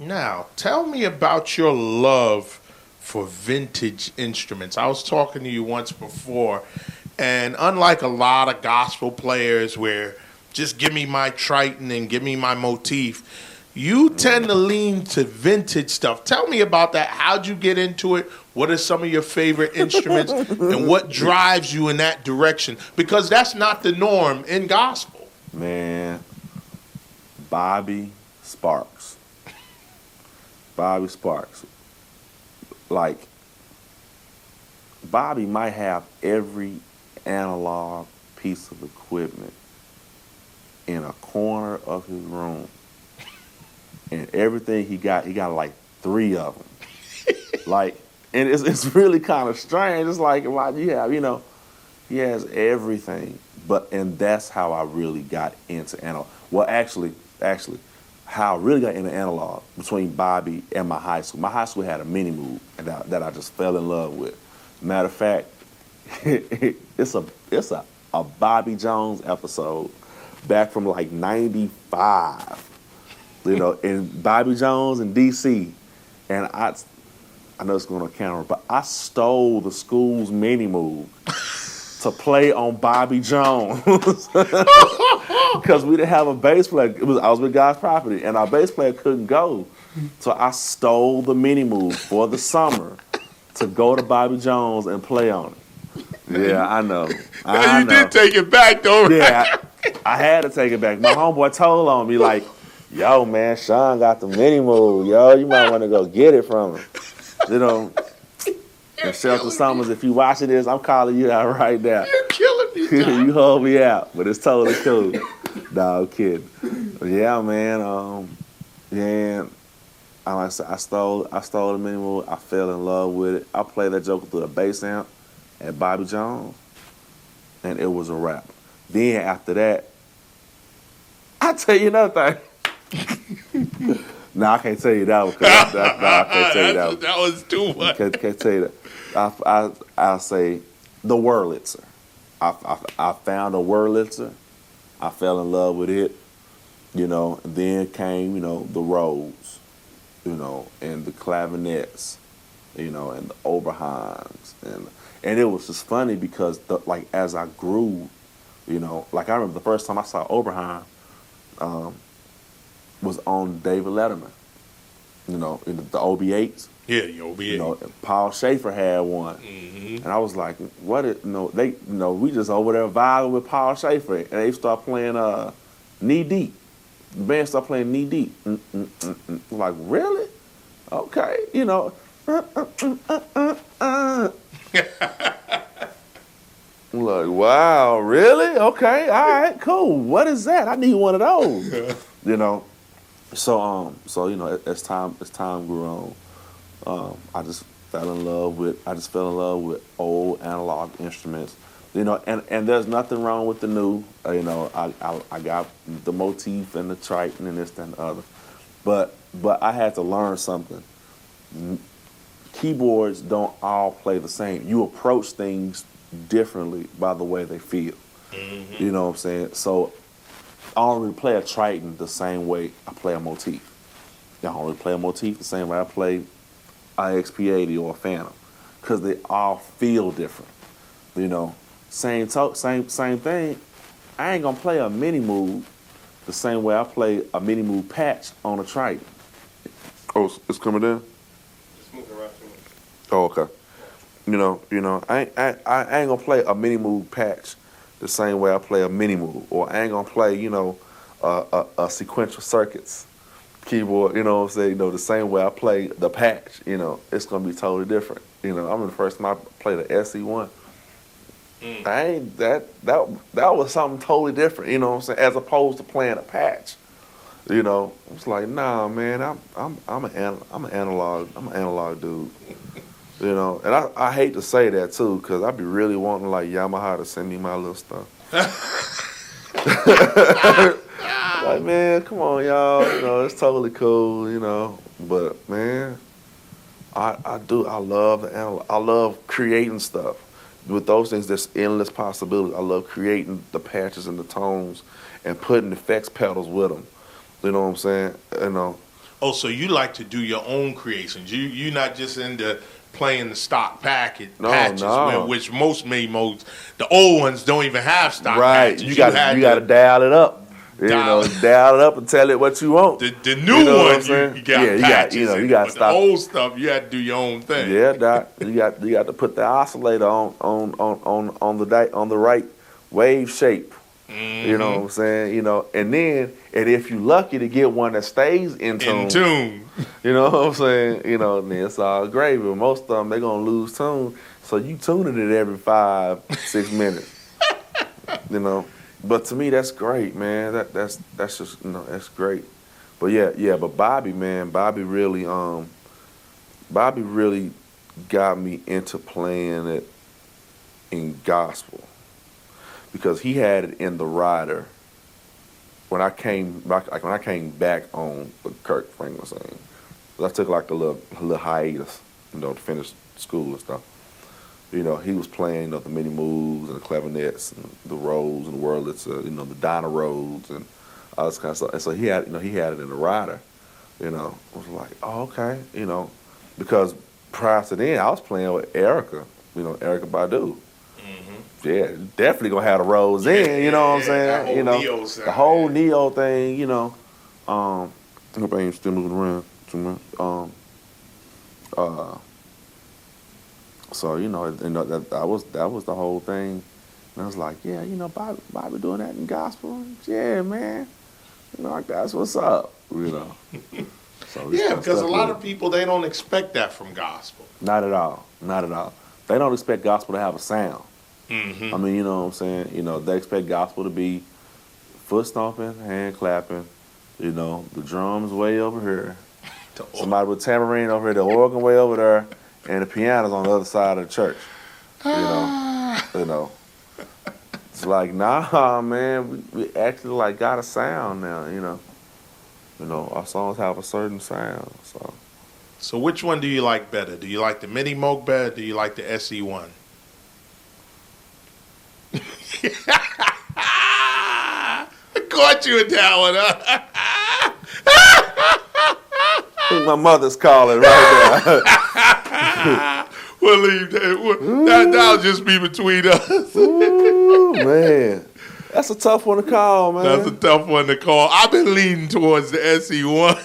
Now, tell me about your love for vintage instruments. I was talking to you once before, and unlike a lot of gospel players where just give me my Triton and give me my motif, you tend to lean to vintage stuff. Tell me about that. How'd you get into it? What are some of your favorite instruments? And what drives you in that direction? Because that's not the norm in gospel. Man, Bobby Sparks. Bobby Sparks. Like, Bobby might have every analog piece of equipment in a corner of his room. And everything he got like 3 of them. Like, and it's really kind of strange. It's like, why do you have, he has everything. And that's how I really got into analog. Well, actually, how I really got into analog between Bobby and my high school. My high school had a mini move that I just fell in love with. Matter of fact, it's a Bobby Jones episode back from like '95. In Bobby Jones in D.C. And I know it's going on camera, but I stole the school's mini move to play on Bobby Jones because we didn't have a bass player. I was with God's Property, and our bass player couldn't go. So I stole the mini move for the summer to go to Bobby Jones and play on it. Yeah, I know. You did take it back, though, right? Yeah, I had to take it back. My homeboy told on me, like, yo, man, Shawn got the mini move. Yo, you might want to go get it from him. And Shelton Summers, if you watching this, I'm calling you out right now. You're killing me, John. You hold me out, but it's totally cool. Nah, I'm kidding. Yeah, man. Like I said, I stole the mini move. I fell in love with it. I played that joker through the bass amp at Bobby Jones, and it was a wrap. Then after that, I'll tell you another thing. No, I can't tell you that one. I can't tell you that one. That was too much. Can't tell you that. I'll say the Wurlitzer. I found a Wurlitzer. I fell in love with it. And then came, the Rhodes, and the clavinets, and the Oberheims. And it was just funny because, as I grew, I remember the first time I saw Oberheim, was on David Letterman, in the OB8s. Yeah, the OB8. Paul Schaefer had one. Mm-hmm. And I was like, we just over there vibing with Paul Schaefer. And they start playing Knee Deep. The band started playing Knee Deep. Like, really? Okay, I'm like, wow, really? Okay, all right, cool. What is that? I need one of those. So as time grew on, I just fell in love with old analog instruments. And there's nothing wrong with the new. I got the motif and the Triton and this, that, and the other. But I had to learn something. Keyboards don't all play the same. You approach things differently by the way they feel. Mm-hmm. You know what I'm saying? So I don't really play a Triton the same way I play a motif. I don't really play a motif the same way I play a XP80 or a Phantom, because they all feel different. Same thing. I ain't gonna play a mini move the same way I play a mini move patch on a Triton. Oh, it's coming down? It's moving around too much. Oh, okay. I ain't gonna play a mini move patch the same way I play a mini move, or I ain't gonna play, a sequential circuits keyboard, the same way I play the patch, it's gonna be totally different. I remember the first time I played the SE1. That was something totally different, as opposed to playing a patch. It's like, nah, man, I'm an analog dude. And I hate to say that too, because I be really wanting like Yamaha to send me my little stuff. Like, man, come on, y'all. It's totally cool, But man, I love creating stuff. With those things, there's endless possibilities. I love creating the patches and the tones and putting effects pedals with them. You know what I'm saying? Oh, so you like to do your own creations. You're not just into playing the stock patches, No. which most made modes, the old ones don't even have stock Right. patches. You got to dial it up. Dial it up and tell it what you want. The new one, you got patches. You got to but stop. The old stuff, you had to do your own thing. Yeah, Doc. You got to put the oscillator on the right wave shape. Mm-hmm. You know what I'm saying? And if you lucky to get one that stays in tune. You know what I'm saying? Then it's all gravy. But most of them, they're going to lose tune. So you tuning it every 5-6 minutes. But to me, that's great, man. That's just, that's great. But but Bobby, man, Bobby really got me into playing it in gospel. Because he had it in the rider when I came back on the Kirk Franklin thing. I took like a little hiatus, to finish school and stuff. He was playing the mini moves and the clavinets and the Rhodes and the Wurlitz, the Donna Rhodes and all this kind of stuff. And so he had it in the rider. I was like, oh, okay, because prior to then I was playing with Erica, Erica Badu. Mm-hmm. Yeah, definitely gonna have the Rhodes in. You know what I'm saying? The whole Neo thing. I hope I ain't still moving around too much. So that was the whole thing. And I was like, yeah, Bobby doing that in gospel. Yeah, man. That's what's up. So yeah, because a lot of people, they don't expect that from gospel. Not at all. They don't expect gospel to have a sound. Mm-hmm. I mean, you know what I'm saying? They expect gospel to be foot stomping, hand clapping, the drums way over here, somebody with tambourine over here, the organ way over there, and the piano's on the other side of the church. It's like, nah, man, we actually got a sound now, our songs have a certain sound, so. So which one do you like better? Do you like the Mini Moog better, or do you like the SE1? I caught you with that one, huh? I think my mother's calling right now. We'll leave that. That'll just be between us. Ooh, man. That's a tough one to call, man. That's a tough one to call. I've been leaning towards the SE1,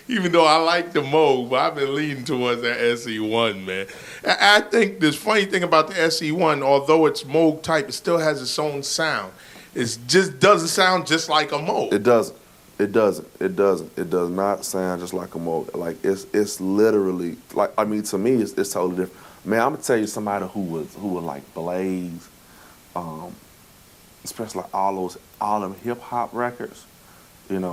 even though I like the Moog, but I've been leaning towards the SE1, man. I think this funny thing about the SE1, although it's Moog type, it still has its own sound. It just doesn't sound just like a Moog. It doesn't. It does not sound just like a Moog. Like it's literally to me it's totally different. Man, I'm gonna tell you somebody who would like Blaze, especially like all them hip hop records, and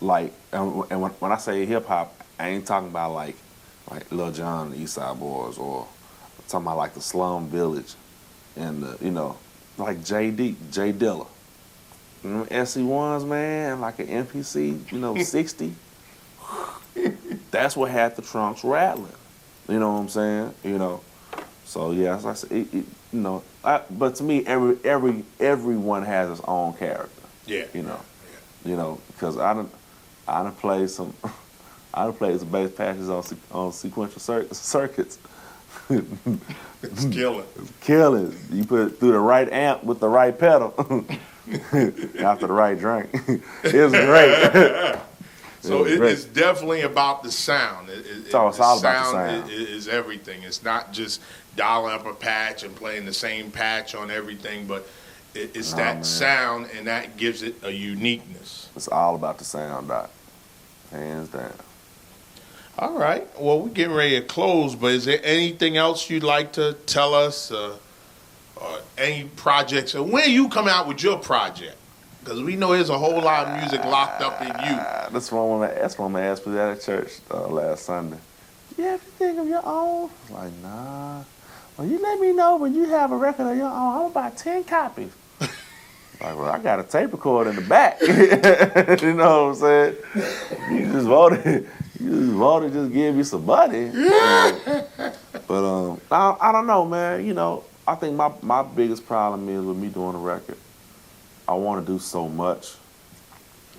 when I say hip hop, I ain't talking about like Lil Jon and the East Side Boys, or I'm talking about like the Slum Village, and like J Dilla. SE1s, man, like an MPC, 60. That's what had the trunks rattling. You know what I'm saying? So yeah, as I said, but to me, everyone has its own character. Yeah. Because I done played some bass patches on sequential circuits. It's killing. It's killing. You put it through the right amp with the right pedal. After the right drink. It was great. So it's definitely about the sound. It's all about the sound. Is everything. It's not just dialing up a patch and playing the same patch on everything, but it's sound, and that gives it a uniqueness. It's all about the sound, Doc. Hands down. All right. Well, we're getting ready to close, but is there anything else you'd like to tell us? Or any projects, and when you come out with your project, because we know there's a whole lot of music locked up in you. That's what I'm gonna ask for at church last Sunday. Do you have anything of your own? I was like, nah. Well, you let me know when you have a record of your own. I'm about 10 copies. Like, well, I got a tape recorder in the back. You know what I'm saying? You just voted, just give me some money. But I don't know, man. I think my biggest problem is with me doing a record, I want to do so much,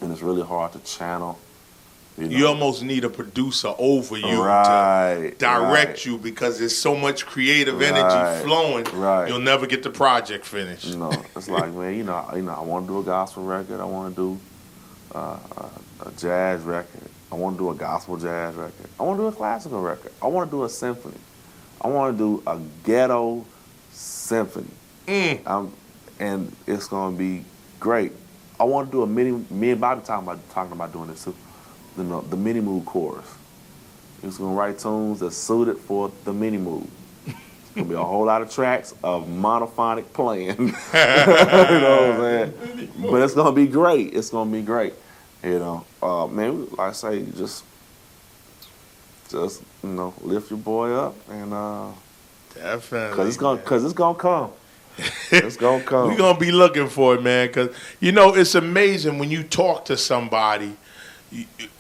and it's really hard to channel You almost need a producer over you to direct you because there's so much creative energy flowing. You'll never get the project finished. It's like, man, I want to do a gospel record. I want to do a jazz record. I want to do a gospel jazz record. I want to do a classical record. I want to do a symphony. I want to do a ghetto symphony. And it's going to be great. I want to do a me and Bobby talking about doing this too. The mini mood chorus. He's gonna write tunes that's suited for the mini mood. It's gonna be a whole lot of tracks of monophonic playing. You know what I'm saying? But it's gonna be great. It's gonna be great. Man, like I say, just lift your boy up and definitely, cause it's gonna come. It's gonna come. We're gonna be looking for it, man. Cause it's amazing when you talk to somebody.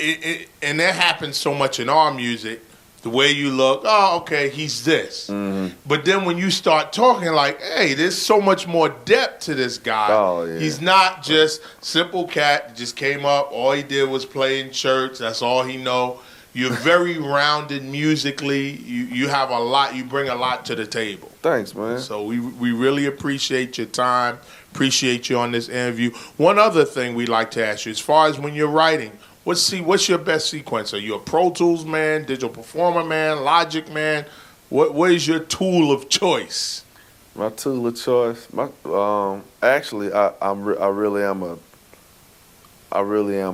And that happens so much in our music. The way you look, oh, okay, he's this. But then when you start talking, like, hey, there's so much more depth to this guy. Oh, yeah. He's not just simple cat that just came up. All he did was play in church. That's all he know. You're very rounded musically. You have a lot. You bring a lot to the table. Thanks, man. So we really appreciate your time. Appreciate you on this interview. One other thing we'd like to ask you, as far as when you're writing, what's your best sequence? Are you a Pro Tools man, Digital Performer man, Logic man? What is your tool of choice? My tool of choice, actually, I really am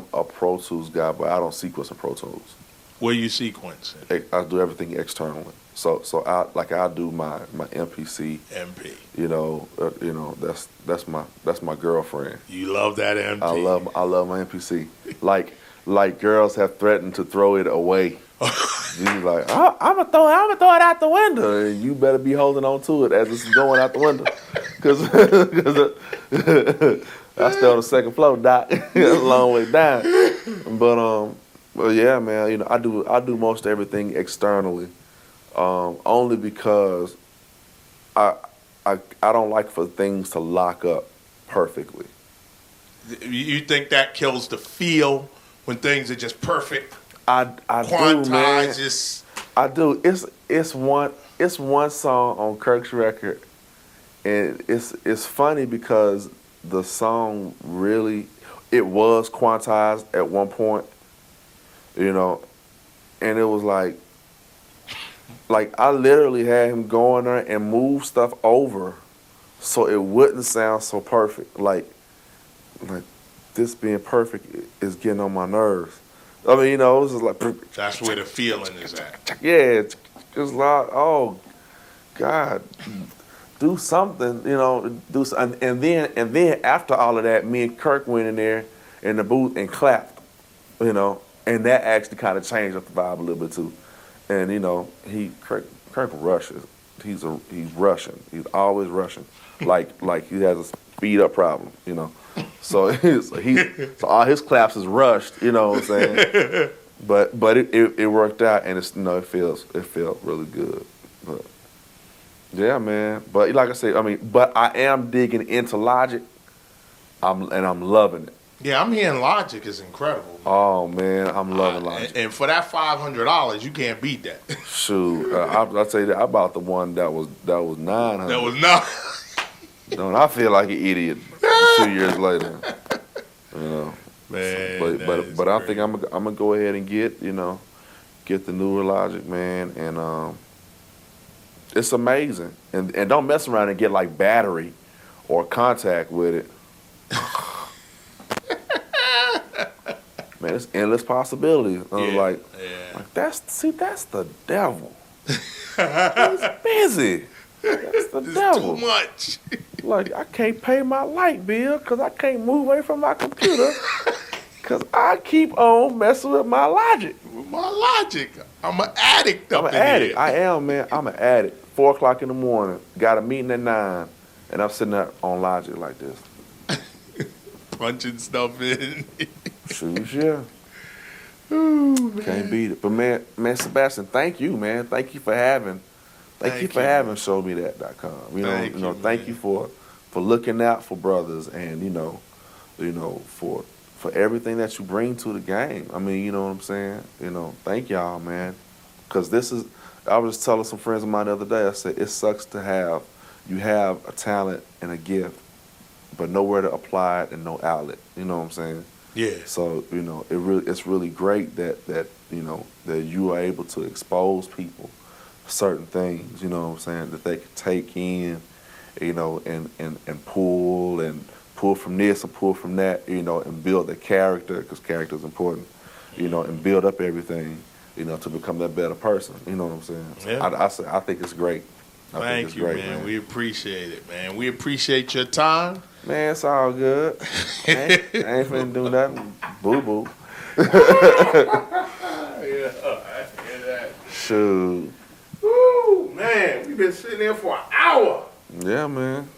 a Pro Tools guy, but I don't sequence in Pro Tools. Where you sequence? I do everything externally. So I do my MPC. MP. That's my girlfriend. You love that MP. I love my MPC. Like girls have threatened to throw it away. She's like, I'm gonna throw it out the window, and you better be holding on to it as it's going out the window, because I stay on the second floor, Doc, a long way down. But yeah, man, I do most everything externally, only because I don't like for things to lock up perfectly. You think that kills the feel when things are just perfect? I do, man. I do. It's one song on Kirk's record, and it's funny because the song really, it was quantized at one point, and it was like I literally had him go in there and move stuff over so it wouldn't sound so perfect. Like this being perfect is getting on my nerves. I mean, it was just like... That's where the feeling is at. Yeah, it's like, oh, God, do something, do something. And then after all of that, me and Kirk went in there in the booth and clapped, and that actually kind of changed up the vibe a little bit too. And Kirk rushes. He's rushing. He's always rushing, like he has a speed up problem, So all his claps is rushed, what I'm saying? But it worked out, and it felt really good. But yeah, man. But like I said, but I am digging into Logic. I'm loving it. Yeah, I'm hearing Logic is incredible. Man. Oh man, I'm loving Logic. And for that $500, you can't beat that. Shoot, I'll tell you that I bought the one that was $900. That was not. Don't I feel like an idiot 2 years later? Man, but I think I'm gonna go ahead and get the newer Logic, man, and it's amazing. And don't mess around and get like battery or contact with it. Man, it's endless possibilities. Like that's the devil. He's busy. That's the devil. Too much. Like, I can't pay my light bill because I can't move away from my computer because I keep on messing with my Logic. With my Logic. I'm an addict I'm an addict. I am, man. I'm an addict. 4 o'clock in the morning. Got a meeting at 9. And I'm sitting there on Logic like this. Punching stuff in. Shoot, yeah. Ooh, can't beat it. But, man, Sebastian, thank you, man. Thank you for having... Thank you for having ShowMeThat.com. Thank you for looking out for brothers and for for everything that you bring to the game. I mean, you know what I'm saying? You know, thank y'all, man. Because this is, I was just telling some friends of mine the other day, I said, it sucks to have, you have a talent and a gift, but nowhere to apply it and no outlet. You know what I'm saying? Yeah. So, you know, it's really great that you know, that you are able to expose people certain things, you know what I'm saying, that they can take in, you know, and pull from this and pull from that, you know, and build their character, because character is important, you know, and build up everything, you know, to become that better person. You know what I'm saying? So Yeah. I think it's great. Thank you, man. We appreciate it, man. We appreciate your time. Man, it's all good. I ain't finna do nothing. Boo-boo. Yeah, I hear that. Shoot. Woo, man, we've been sitting there for an hour. Yeah, man.